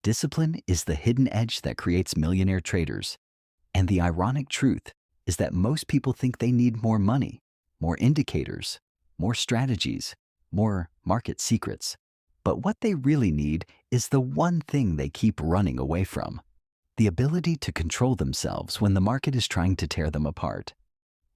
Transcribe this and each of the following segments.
Discipline is the hidden edge that creates millionaire traders. And the ironic truth is that most people think they need more money, more indicators, more strategies, more market secrets. But what they really need is the one thing they keep running away from: the ability to control themselves when the market is trying to tear them apart.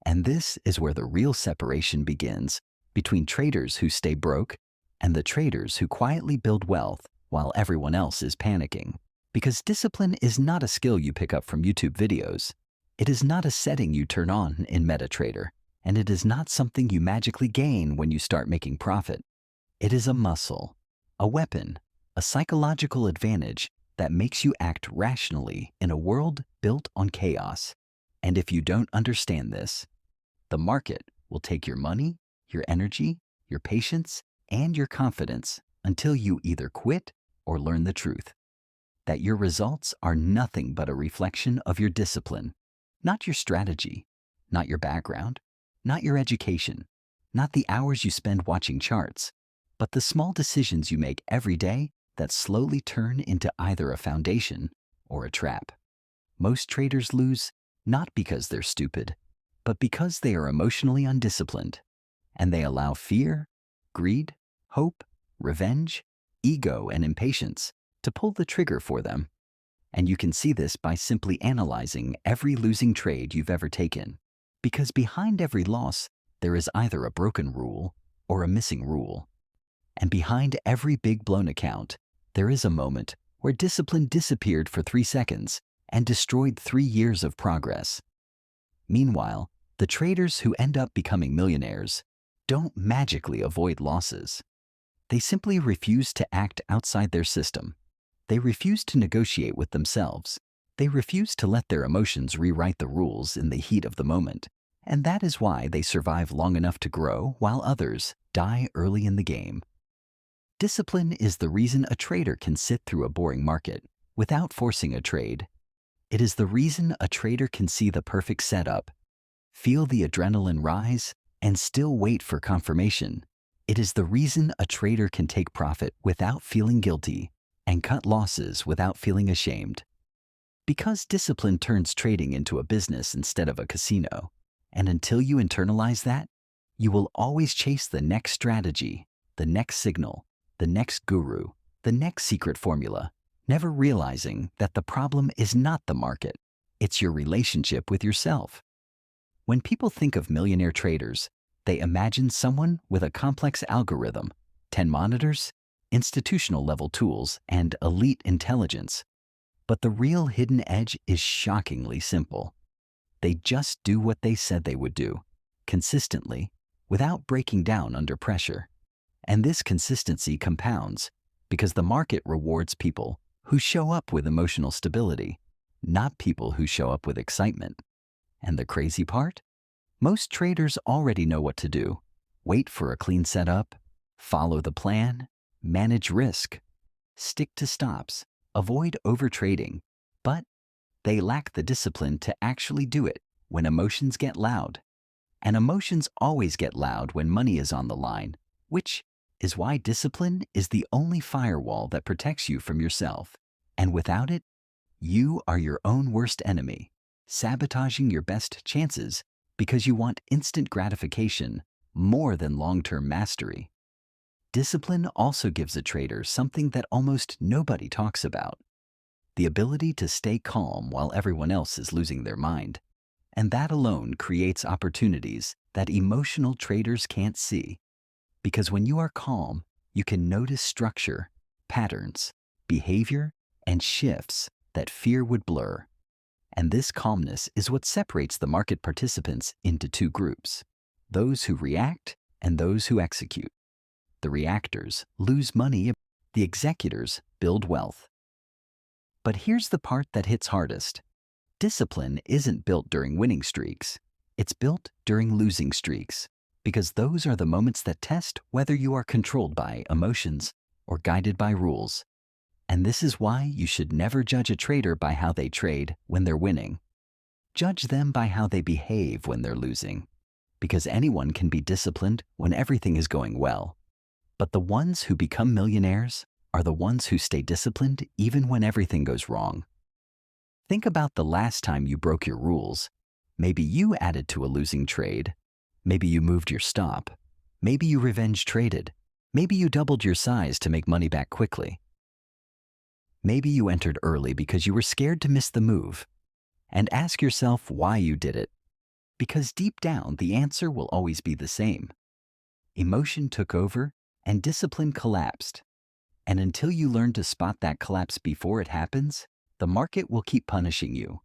And this is where the real separation begins between traders who stay broke and the traders who quietly build wealth while everyone else is panicking. Because discipline is not a skill you pick up from YouTube videos. It is not a setting you turn on in MetaTrader, and it is not something you magically gain when you start making profit. It is a muscle, a weapon, a psychological advantage that makes you act rationally in a world built on chaos. And if you don't understand this, the market will take your money, your energy, your patience, and your confidence until you either quit or learn the truth: that your results are nothing but a reflection of your discipline, not your strategy, not your background, not your education, not the hours you spend watching charts, but the small decisions you make every day that slowly turn into either a foundation or a trap. Most traders lose not because they're stupid, but because they are emotionally undisciplined, and they allow fear, greed, hope, revenge, ego, and impatience to pull the trigger for them. And you can see this by simply analyzing every losing trade you've ever taken. Because behind every loss, there is either a broken rule or a missing rule. And behind every big blown account, there is a moment where discipline disappeared for 3 seconds and destroyed 3 years of progress. Meanwhile, the traders who end up becoming millionaires don't magically avoid losses. They simply refuse to act outside their system. They refuse to negotiate with themselves. They refuse to let their emotions rewrite the rules in the heat of the moment. And that is why they survive long enough to grow while others die early in the game. Discipline is the reason a trader can sit through a boring market without forcing a trade. It is the reason a trader can see the perfect setup, feel the adrenaline rise, and still wait for confirmation. It is the reason a trader can take profit without feeling guilty and cut losses without feeling ashamed. Because discipline turns trading into a business instead of a casino. And until you internalize that, you will always chase the next strategy, the next signal, the next guru, the next secret formula, never realizing that the problem is not the market, it's your relationship with yourself. When people think of millionaire traders, they imagine someone with a complex algorithm, 10 monitors, institutional level tools, and elite intelligence. But the real hidden edge is shockingly simple. They just do what they said they would do, consistently, without breaking down under pressure. And this consistency compounds because the market rewards people who show up with emotional stability, not people who show up with excitement. And the crazy part? Most traders already know what to do: wait for a clean setup, follow the plan, manage risk, stick to stops, avoid overtrading. But they lack the discipline to actually do it when emotions get loud. And emotions always get loud when money is on the line, which is why discipline is the only firewall that protects you from yourself. And without it, you are your own worst enemy, sabotaging your best chances because you want instant gratification more than long-term mastery. Discipline also gives a trader something that almost nobody talks about: the ability to stay calm while everyone else is losing their mind. And that alone creates opportunities that emotional traders can't see. Because when you are calm, you can notice structure, patterns, behavior, and shifts that fear would blur. And this calmness is what separates the market participants into 2 groups: those who react and those who execute. The reactors lose money, the executors build wealth. But here's the part that hits hardest. Discipline isn't built during winning streaks. It's built during losing streaks, because those are the moments that test whether you are controlled by emotions or guided by rules. And this is why you should never judge a trader by how they trade when they're winning. Judge them by how they behave when they're losing. Because anyone can be disciplined when everything is going well. But the ones who become millionaires are the ones who stay disciplined even when everything goes wrong. Think about the last time you broke your rules. Maybe you added to a losing trade. Maybe you moved your stop. Maybe you revenge traded. Maybe you doubled your size to make money back quickly. Maybe you entered early because you were scared to miss the move. And ask yourself why you did it. Because deep down, the answer will always be the same. Emotion took over and discipline collapsed. And until you learn to spot that collapse before it happens, the market will keep punishing you.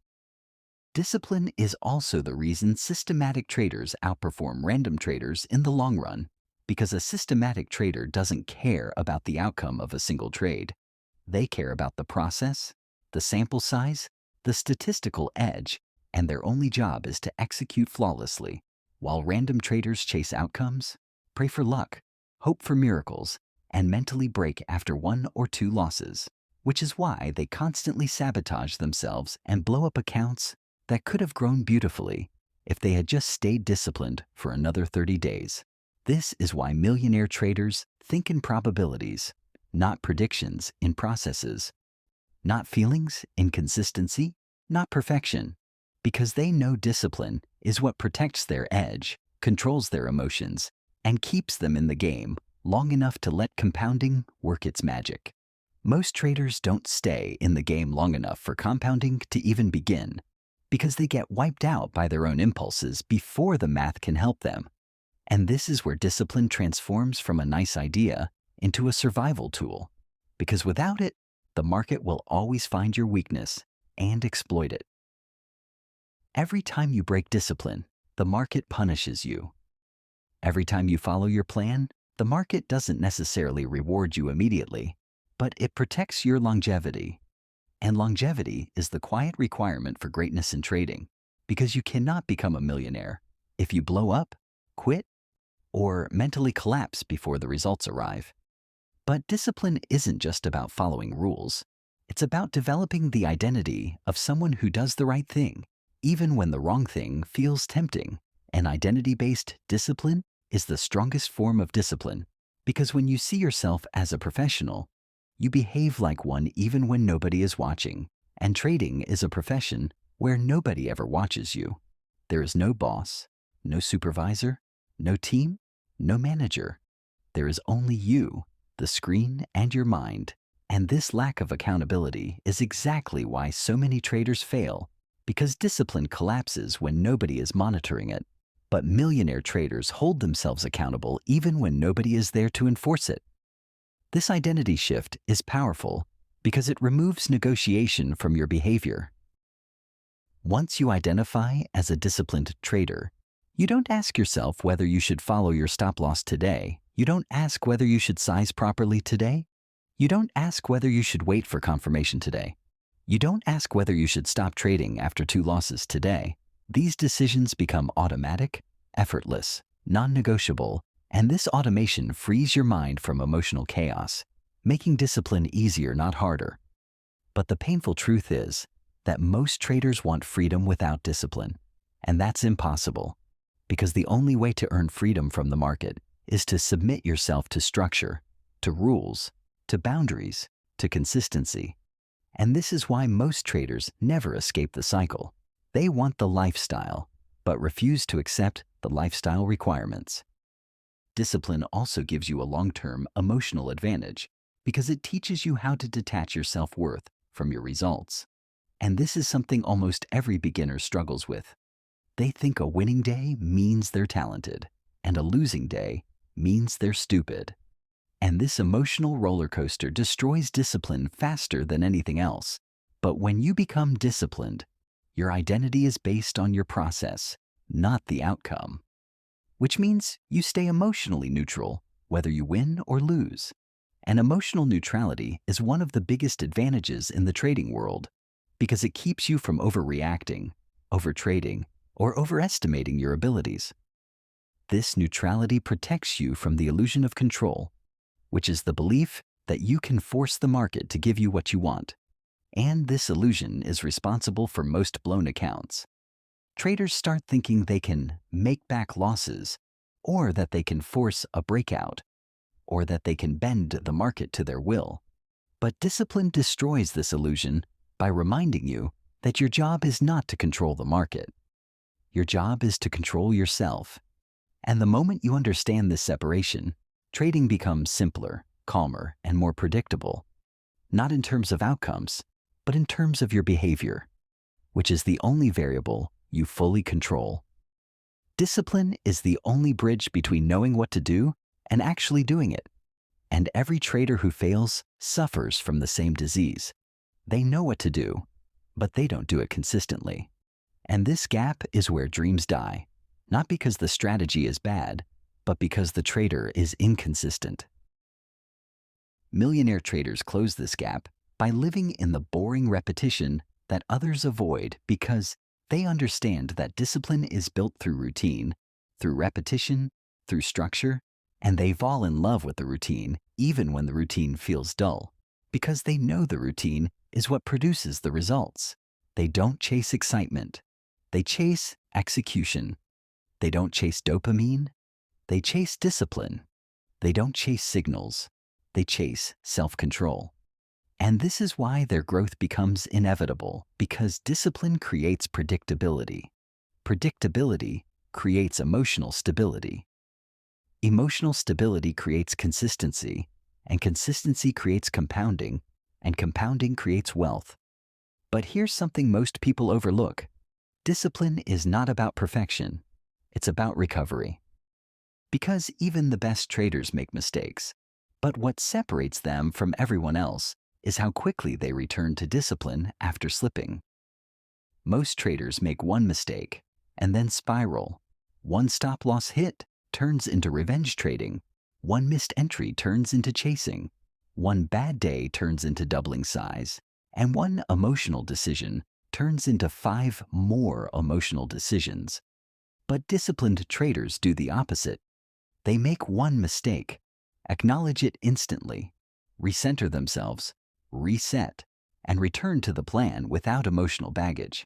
Discipline is also the reason systematic traders outperform random traders in the long run, because a systematic trader doesn't care about the outcome of a single trade. They care about the process, the sample size, the statistical edge, and their only job is to execute flawlessly. While random traders chase outcomes, pray for luck, hope for miracles, and mentally break after 1 or 2 losses, which is why they constantly sabotage themselves and blow up accounts that could have grown beautifully if they had just stayed disciplined for another 30 days. This is why millionaire traders think in probabilities, not predictions in processes, not feelings in consistency, not perfection, because they know discipline is what protects their edge, controls their emotions, and keeps them in the game long enough to let compounding work its magic. Most traders don't stay in the game long enough for compounding to even begin, because they get wiped out by their own impulses before the math can help them. And this is where discipline transforms from a nice idea into a survival tool, because without it, the market will always find your weakness and exploit it. Every time you break discipline, the market punishes you. Every time you follow your plan, the market doesn't necessarily reward you immediately, but it protects your longevity. And longevity is the quiet requirement for greatness in trading, because you cannot become a millionaire if you blow up, quit, or mentally collapse before the results arrive. But discipline isn't just about following rules. It's about developing the identity of someone who does the right thing, even when the wrong thing feels tempting. And identity-based discipline is the strongest form of discipline, because when you see yourself as a professional, you behave like one even when nobody is watching. And trading is a profession where nobody ever watches you. There is no boss, no supervisor, no team, no manager. There is only you, the screen, and your mind. And this lack of accountability is exactly why so many traders fail, because discipline collapses when nobody is monitoring it. But millionaire traders hold themselves accountable even when nobody is there to enforce it. This identity shift is powerful because it removes negotiation from your behavior. Once you identify as a disciplined trader, you don't ask yourself whether you should follow your stop loss today. You don't ask whether you should size properly today. You don't ask whether you should wait for confirmation today. You don't ask whether you should stop trading after 2 losses today. These decisions become automatic, effortless, non-negotiable, and this automation frees your mind from emotional chaos, making discipline easier, not harder. But the painful truth is that most traders want freedom without discipline, and that's impossible, because the only way to earn freedom from the market is to submit yourself to structure, to rules, to boundaries, to consistency. And this is why most traders never escape the cycle. They want the lifestyle, but refuse to accept the lifestyle requirements. Discipline also gives you a long-term emotional advantage because it teaches you how to detach your self-worth from your results. And this is something almost every beginner struggles with. They think a winning day means they're talented, and a losing day means they're stupid. And this emotional roller coaster destroys discipline faster than anything else. But when you become disciplined, your identity is based on your process, not the outcome. Which means you stay emotionally neutral, whether you win or lose. And emotional neutrality is one of the biggest advantages in the trading world, because it keeps you from overreacting, overtrading, or overestimating your abilities. This neutrality protects you from the illusion of control, which is the belief that you can force the market to give you what you want. And this illusion is responsible for most blown accounts. Traders start thinking they can make back losses, or that they can force a breakout, or that they can bend the market to their will. But discipline destroys this illusion by reminding you that your job is not to control the market. Your job is to control yourself. And the moment you understand this separation, trading becomes simpler, calmer, and more predictable, not in terms of outcomes, but in terms of your behavior, which is the only variable you fully control. Discipline is the only bridge between knowing what to do and actually doing it. And every trader who fails suffers from the same disease. They know what to do, but they don't do it consistently. And this gap is where dreams die, not because the strategy is bad, but because the trader is inconsistent. Millionaire traders close this gap by living in the boring repetition that others avoid because they understand that discipline is built through routine, through repetition, through structure, and they fall in love with the routine even when the routine feels dull, because they know the routine is what produces the results. They don't chase excitement. They chase execution. They don't chase dopamine. They chase discipline. They don't chase signals. They chase self-control. And this is why their growth becomes inevitable, because discipline creates predictability. Predictability creates emotional stability. Emotional stability creates consistency, and consistency creates compounding, and compounding creates wealth. But here's something most people overlook. Discipline is not about perfection. It's about recovery. Because even the best traders make mistakes. But what separates them from everyone else is how quickly they return to discipline after slipping. Most traders make one mistake and then spiral. One stop-loss hit turns into revenge trading. One missed entry turns into chasing. One bad day turns into doubling size. And one emotional decision turns into 5 more emotional decisions. But disciplined traders do the opposite. They make one mistake, acknowledge it instantly, recenter themselves, reset, and return to the plan without emotional baggage.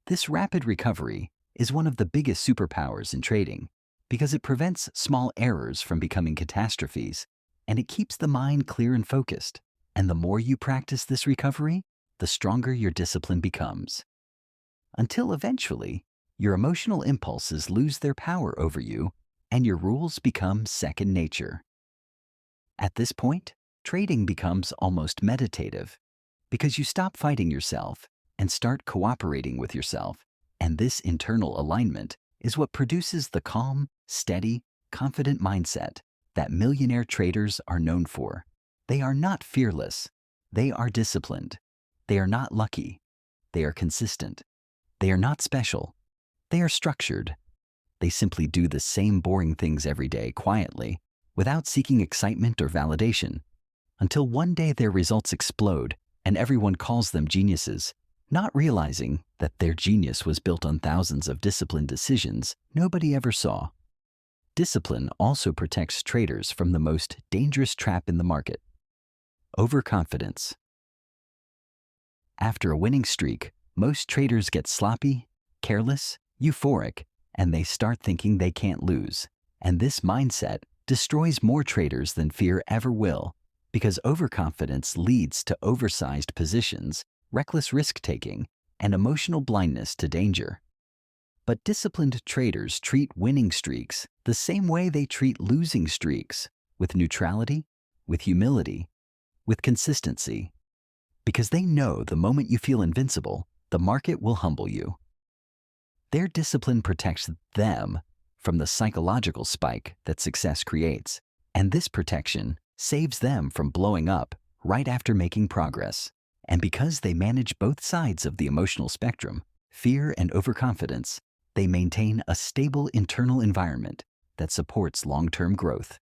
This rapid recovery is one of the biggest superpowers in trading because it prevents small errors from becoming catastrophes, and it keeps the mind clear and focused. And the more you practice this recovery, the stronger your discipline becomes. Until eventually, your emotional impulses lose their power over you and your rules become second nature. At this point, trading becomes almost meditative because you stop fighting yourself and start cooperating with yourself. And this internal alignment is what produces the calm, steady, confident mindset that millionaire traders are known for. They are not fearless. They are disciplined. They are not lucky. They are consistent. They are not special. They are structured. They simply do the same boring things every day quietly, without seeking excitement or validation, until one day their results explode and everyone calls them geniuses, not realizing that their genius was built on thousands of disciplined decisions nobody ever saw. Discipline also protects traders from the most dangerous trap in the market: overconfidence. After a winning streak, most traders get sloppy, careless, euphoric, and they start thinking they can't lose. And this mindset destroys more traders than fear ever will, because overconfidence leads to oversized positions, reckless risk-taking, and emotional blindness to danger. But disciplined traders treat winning streaks the same way they treat losing streaks, with neutrality, with humility, with consistency. Because they know the moment you feel invincible, the market will humble you. Their discipline protects them from the psychological spike that success creates, and this protection saves them from blowing up right after making progress. And because they manage both sides of the emotional spectrum, fear and overconfidence, they maintain a stable internal environment that supports long-term growth.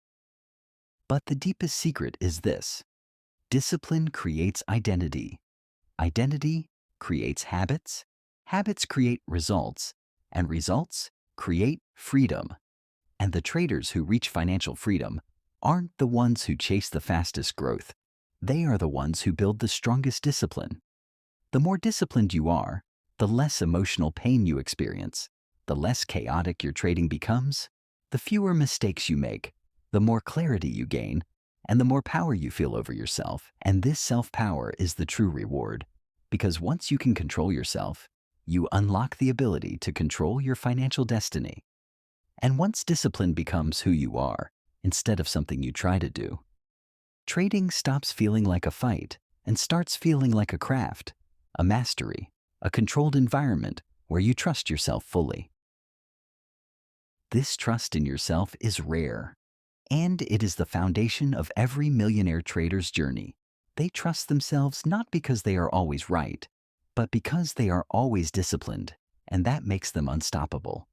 But the deepest secret is this: discipline creates identity. Identity creates habits. Habits create results, and results create freedom. And the traders who reach financial freedom aren't the ones who chase the fastest growth. They are the ones who build the strongest discipline. The more disciplined you are, the less emotional pain you experience, the less chaotic your trading becomes, the fewer mistakes you make, the more clarity you gain, and the more power you feel over yourself. And this self-power is the true reward, because once you can control yourself, you unlock the ability to control your financial destiny. And once discipline becomes who you are, instead of something you try to do, trading stops feeling like a fight and starts feeling like a craft, a mastery, a controlled environment where you trust yourself fully. This trust in yourself is rare, and it is the foundation of every millionaire trader's journey. They trust themselves not because they are always right, but because they are always disciplined, and that makes them unstoppable.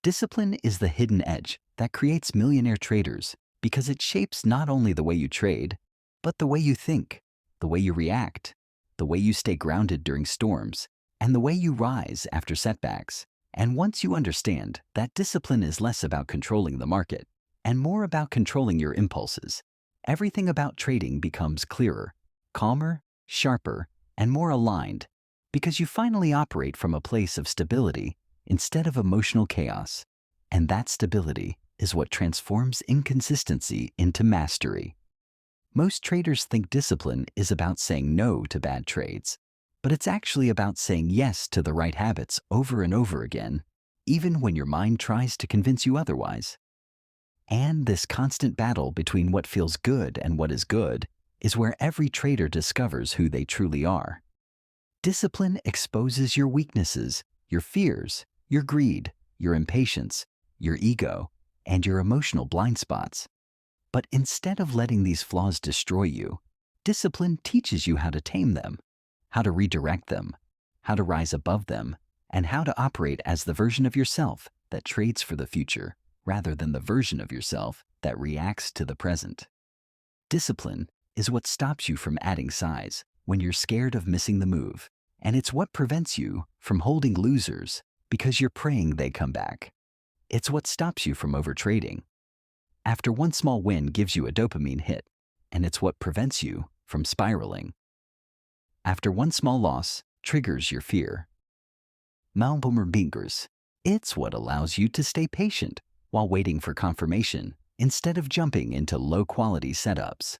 Discipline is the hidden edge that creates millionaire traders because it shapes not only the way you trade, but the way you think, the way you react, the way you stay grounded during storms, and the way you rise after setbacks. And once you understand that discipline is less about controlling the market and more about controlling your impulses, everything about trading becomes clearer, calmer, sharper, and more aligned because you finally operate from a place of stability instead of emotional chaos. And that stability is what transforms inconsistency into mastery. Most traders think discipline is about saying no to bad trades, but it's actually about saying yes to the right habits over and over again, even when your mind tries to convince you otherwise. And this constant battle between what feels good and what is good is where every trader discovers who they truly are. Discipline exposes your weaknesses, your fears, your greed, your impatience, your ego, and your emotional blind spots. But instead of letting these flaws destroy you, discipline teaches you how to tame them, how to redirect them, how to rise above them, and how to operate as the version of yourself that trades for the future rather than the version of yourself that reacts to the present. Discipline is what stops you from adding size when you're scared of missing the move, and it's what prevents you from holding losers because you're praying they come back. It's what stops you from overtrading after one small win gives you a dopamine hit, and it's what prevents you from spiraling after one small loss triggers your fear. Malbummer, it's what allows you to stay patient while waiting for confirmation instead of jumping into low-quality setups.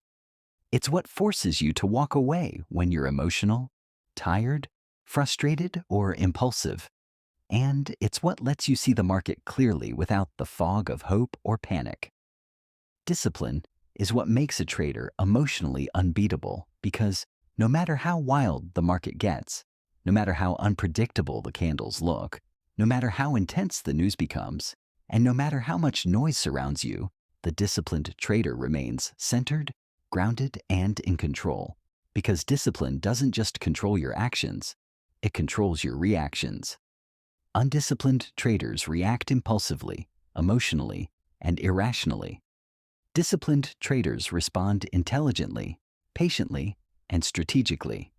It's what forces you to walk away when you're emotional, tired, frustrated, or impulsive. And it's what lets you see the market clearly without the fog of hope or panic. Discipline is what makes a trader emotionally unbeatable because no matter how wild the market gets, no matter how unpredictable the candles look, no matter how intense the news becomes, and no matter how much noise surrounds you, the disciplined trader remains centered, grounded, and in control. Because discipline doesn't just control your actions, it controls your reactions. Undisciplined traders react impulsively, emotionally, and irrationally. Disciplined traders respond intelligently, patiently, and strategically.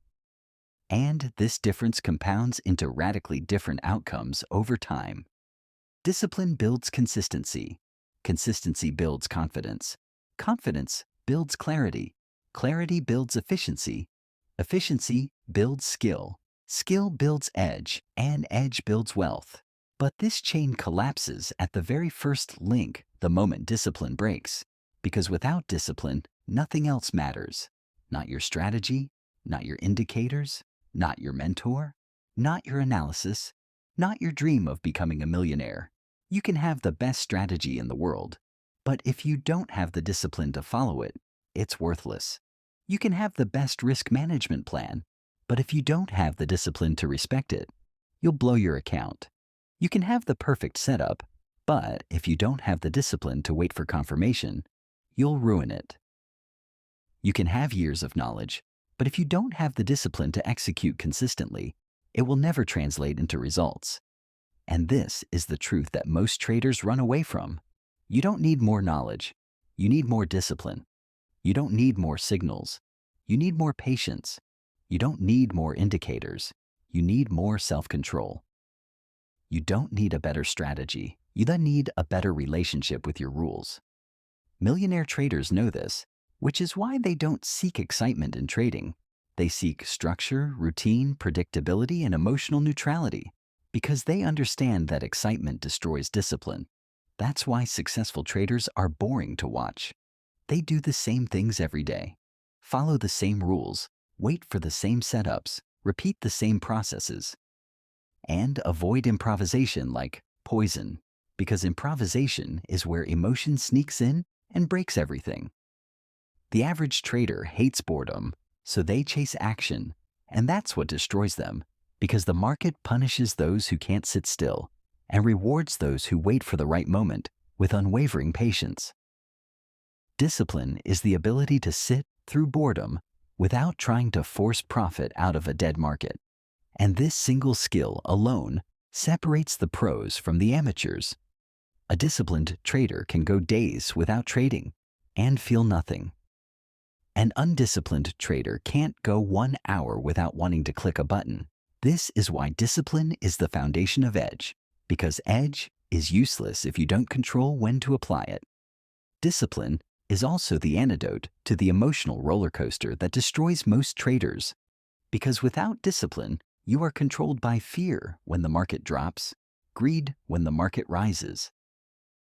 And this difference compounds into radically different outcomes over time. Discipline builds consistency. Consistency builds confidence. Confidence builds clarity. Clarity builds efficiency. Efficiency builds skill. Skill builds edge, and edge builds wealth. But this chain collapses at the very first link the moment discipline breaks. Because without discipline, nothing else matters. Not your strategy, not your indicators, not your mentor, not your analysis, not your dream of becoming a millionaire. You can have the best strategy in the world, but if you don't have the discipline to follow it, it's worthless. You can have the best risk management plan, but if you don't have the discipline to respect it, you'll blow your account. You can have the perfect setup, but if you don't have the discipline to wait for confirmation, you'll ruin it. You can have years of knowledge, but if you don't have the discipline to execute consistently, it will never translate into results. And this is the truth that most traders run away from. You don't need more knowledge. You need more discipline. You don't need more signals. You need more patience. You don't need more indicators. You need more self-control. You don't need a better strategy. You then need a better relationship with your rules. Millionaire traders know this, which is why they don't seek excitement in trading. They seek structure, routine, predictability, and emotional neutrality because they understand that excitement destroys discipline. That's why successful traders are boring to watch. They do the same things every day, follow the same rules, wait for the same setups, repeat the same processes, and avoid improvisation like poison, because improvisation is where emotion sneaks in and breaks everything. The average trader hates boredom, so they chase action, and that's what destroys them, because the market punishes those who can't sit still and rewards those who wait for the right moment with unwavering patience. Discipline is the ability to sit through boredom without trying to force profit out of a dead market. And this single skill alone separates the pros from the amateurs. A disciplined trader can go days without trading and feel nothing. An undisciplined trader can't go 1 hour without wanting to click a button. This is why discipline is the foundation of edge, because edge is useless if you don't control when to apply it. Discipline is also the antidote to the emotional roller coaster that destroys most traders, because without discipline, you are controlled by fear when the market drops, greed when the market rises,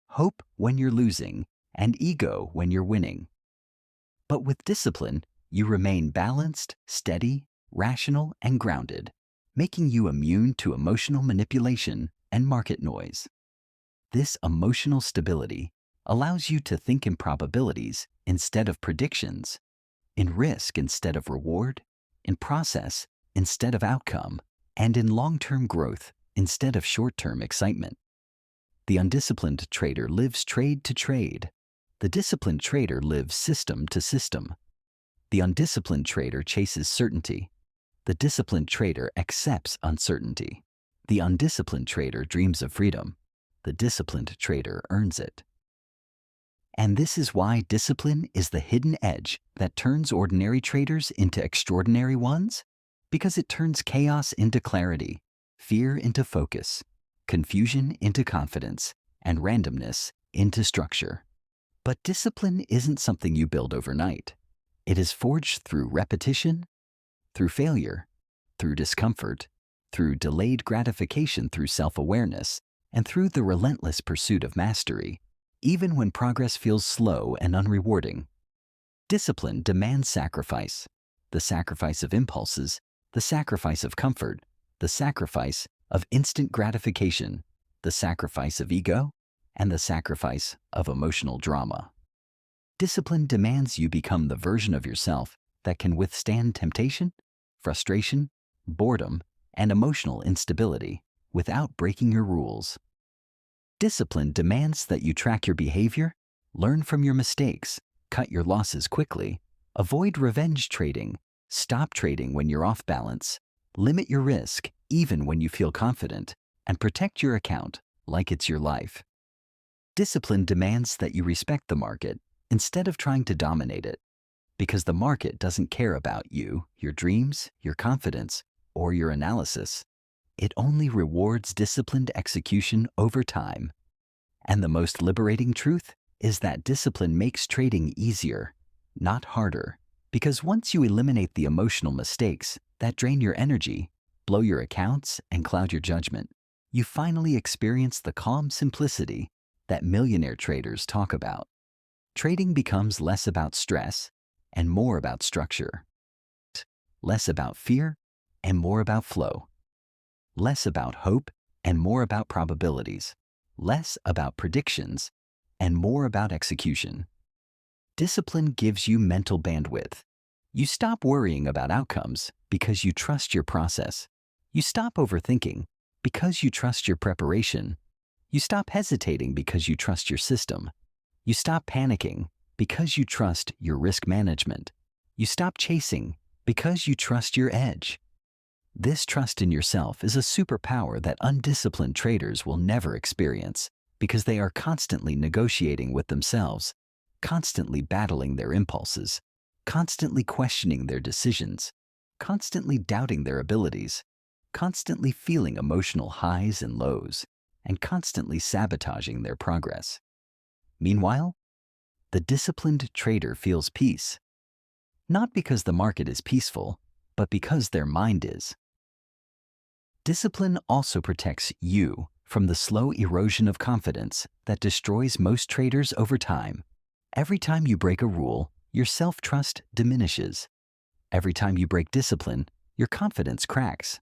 hope when you're losing, and ego when you're winning. But with discipline, you remain balanced, steady, rational, and grounded, making you immune to emotional manipulation and market noise. This emotional stability allows you to think in probabilities instead of predictions, in risk instead of reward, in process instead of outcome, and in long-term growth instead of short-term excitement. The undisciplined trader lives trade to trade. The disciplined trader lives system to system. The undisciplined trader chases certainty. The disciplined trader accepts uncertainty. The undisciplined trader dreams of freedom. The disciplined trader earns it. And this is why discipline is the hidden edge that turns ordinary traders into extraordinary ones, because it turns chaos into clarity, fear into focus, confusion into confidence, and randomness into structure. But discipline isn't something you build overnight. It is forged through repetition, through failure, through discomfort, through delayed gratification, through self-awareness, and through the relentless pursuit of mastery, even when progress feels slow and unrewarding. Discipline demands sacrifice, the sacrifice of impulses, the sacrifice of comfort, the sacrifice of instant gratification, the sacrifice of ego, and the sacrifice of emotional drama. Discipline demands you become the version of yourself that can withstand temptation, frustration, boredom, and emotional instability without breaking your rules. Discipline demands that you track your behavior, learn from your mistakes, cut your losses quickly, avoid revenge trading, stop trading when you're off balance, limit your risk even when you feel confident, and protect your account like it's your life. Discipline demands that you respect the market instead of trying to dominate it, because the market doesn't care about you, your dreams, your confidence, or your analysis. It only rewards disciplined execution over time. And the most liberating truth is that discipline makes trading easier, not harder, because once you eliminate the emotional mistakes that drain your energy, blow your accounts, and cloud your judgment, you finally experience the calm simplicity that millionaire traders talk about. Trading becomes less about stress and more about structure, less about fear and more about flow, less about hope and more about probabilities, less about predictions and more about execution. Discipline gives you mental bandwidth. You stop worrying about outcomes because you trust your process. You stop overthinking because you trust your preparation. You stop hesitating because you trust your system. You stop panicking because you trust your risk management. You stop chasing because you trust your edge. This trust in yourself is a superpower that undisciplined traders will never experience, because they are constantly negotiating with themselves, constantly battling their impulses, constantly questioning their decisions, constantly doubting their abilities, constantly feeling emotional highs and lows, and constantly sabotaging their progress. Meanwhile, the disciplined trader feels peace, not because the market is peaceful, but because their mind is. Discipline also protects you from the slow erosion of confidence that destroys most traders over time. Every time you break a rule, your self-trust diminishes. Every time you break discipline, your confidence cracks.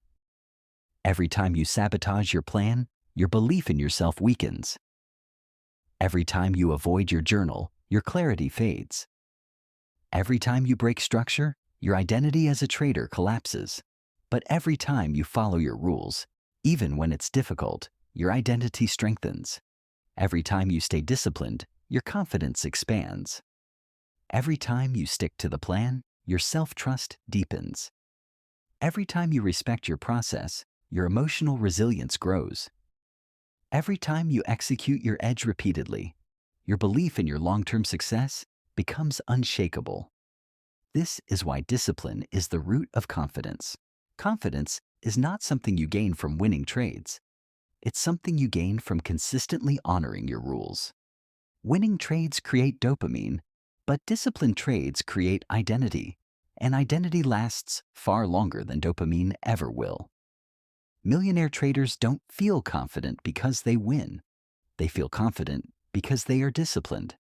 Every time you sabotage your plan, your belief in yourself weakens. Every time you avoid your journal, your clarity fades. Every time you break structure, your identity as a trader collapses. But every time you follow your rules, even when it's difficult, your identity strengthens. Every time you stay disciplined, your confidence expands. Every time you stick to the plan, your self-trust deepens. Every time you respect your process, your emotional resilience grows. Every time you execute your edge repeatedly, your belief in your long-term success becomes unshakable. This is why discipline is the root of confidence. Confidence is not something you gain from winning trades. It's something you gain from consistently honoring your rules. Winning trades create dopamine, but disciplined trades create identity, and identity lasts far longer than dopamine ever will. Millionaire traders don't feel confident because they win. They feel confident because they are disciplined.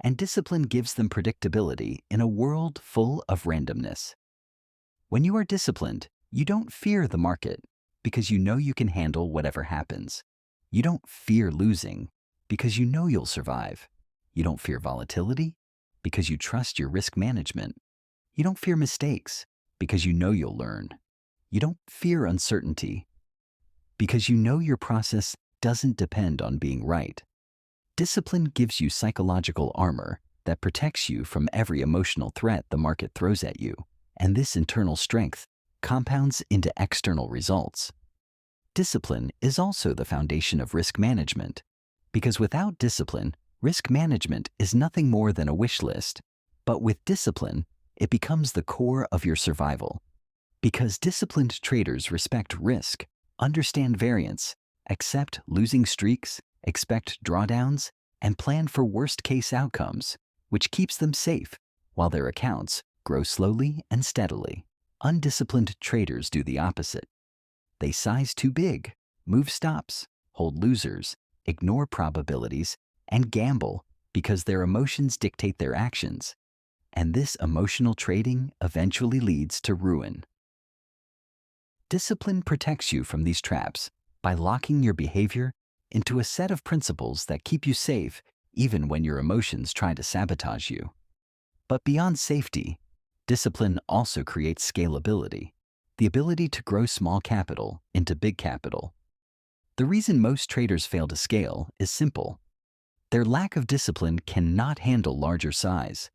And discipline gives them predictability in a world full of randomness. When you are disciplined, you don't fear the market because you know you can handle whatever happens. You don't fear losing because you know you'll survive. You don't fear volatility because you trust your risk management. You don't fear mistakes because you know you'll learn. You don't fear uncertainty because you know your process doesn't depend on being right. Discipline gives you psychological armor that protects you from every emotional threat the market throws at you, and this internal strength compounds into external results. Discipline is also the foundation of risk management, because without discipline, risk management is nothing more than a wish list, but with discipline, it becomes the core of your survival. Because disciplined traders respect risk, understand variance, accept losing streaks, expect drawdowns, and plan for worst-case outcomes, which keeps them safe while their accounts grow slowly and steadily. Undisciplined traders do the opposite. They size too big, move stops, hold losers, ignore probabilities, and gamble because their emotions dictate their actions. And this emotional trading eventually leads to ruin. Discipline protects you from these traps by locking your behavior into a set of principles that keep you safe even when your emotions try to sabotage you. But beyond safety, discipline also creates scalability, the ability to grow small capital into big capital. The reason most traders fail to scale is simple. Their lack of discipline cannot handle larger size.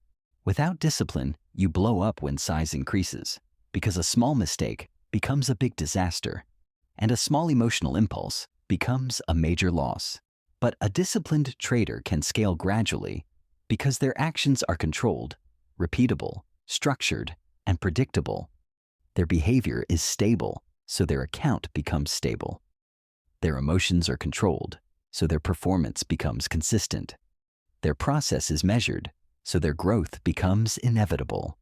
Without discipline, you blow up when size increases, because a small mistake becomes a big disaster, and a small emotional impulse becomes a major loss. But a disciplined trader can scale gradually because their actions are controlled, repeatable, structured, and predictable. Their behavior is stable, so their account becomes stable. Their emotions are controlled, so their performance becomes consistent. Their process is measured, so their growth becomes inevitable.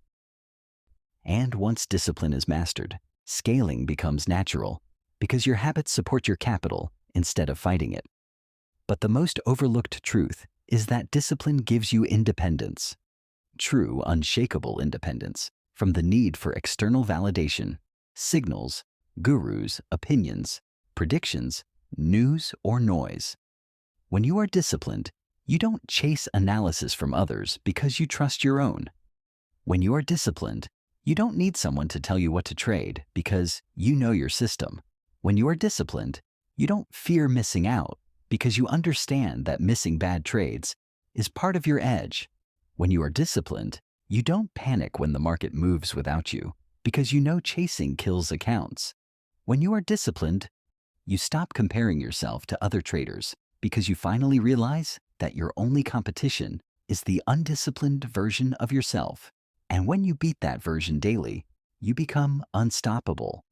And once discipline is mastered, scaling becomes natural because your habits support your capital instead of fighting it. But the most overlooked truth is that discipline gives you independence. True, unshakable independence from the need for external validation, signals, gurus, opinions, predictions, news, or noise. When you are disciplined, you don't chase analysis from others because you trust your own. When you are disciplined, you don't need someone to tell you what to trade because you know your system. When you are disciplined, you don't fear missing out because you understand that missing bad trades is part of your edge. When you are disciplined, you don't panic when the market moves without you because you know chasing kills accounts. When you are disciplined, you stop comparing yourself to other traders because you finally realize that your only competition is the undisciplined version of yourself. And when you beat that version daily, you become unstoppable.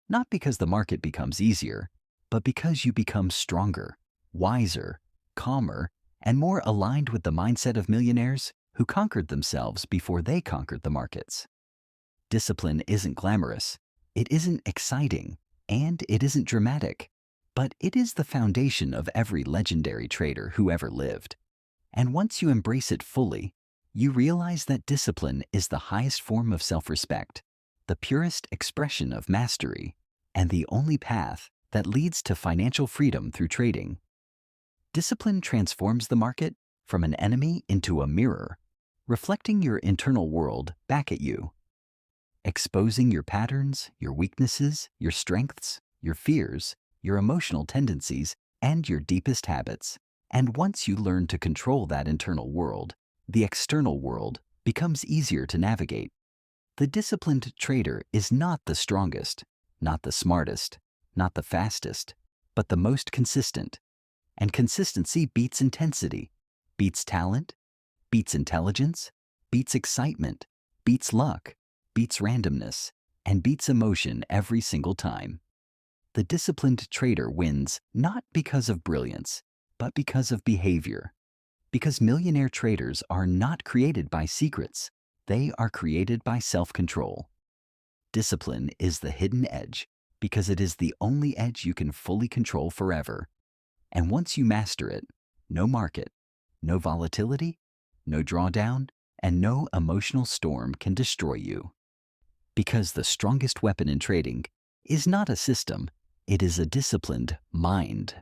Not because the market becomes easier, but because you become stronger, wiser, calmer, and more aligned with the mindset of millionaires who conquered themselves before they conquered the markets. Discipline isn't glamorous, it isn't exciting, and it isn't dramatic, but it is the foundation of every legendary trader who ever lived. And once you embrace it fully, you realize that discipline is the highest form of self-respect, the purest expression of mastery, and the only path that leads to financial freedom through trading. Discipline transforms the market from an enemy into a mirror, reflecting your internal world back at you, exposing your patterns, your weaknesses, your strengths, your fears, your emotional tendencies, and your deepest habits. And once you learn to control that internal world, the external world becomes easier to navigate. The disciplined trader is not the strongest, not the smartest, not the fastest, but the most consistent. And consistency beats intensity, beats talent, beats intelligence, beats excitement, beats luck, beats randomness, and beats emotion every single time. The disciplined trader wins not because of brilliance, but because of behavior. Because millionaire traders are not created by secrets, they are created by self-control. Discipline is the hidden edge because it is the only edge you can fully control forever. And once you master it, no market, no volatility, no drawdown, and no emotional storm can destroy you. Because the strongest weapon in trading is not a system, it is a disciplined mind.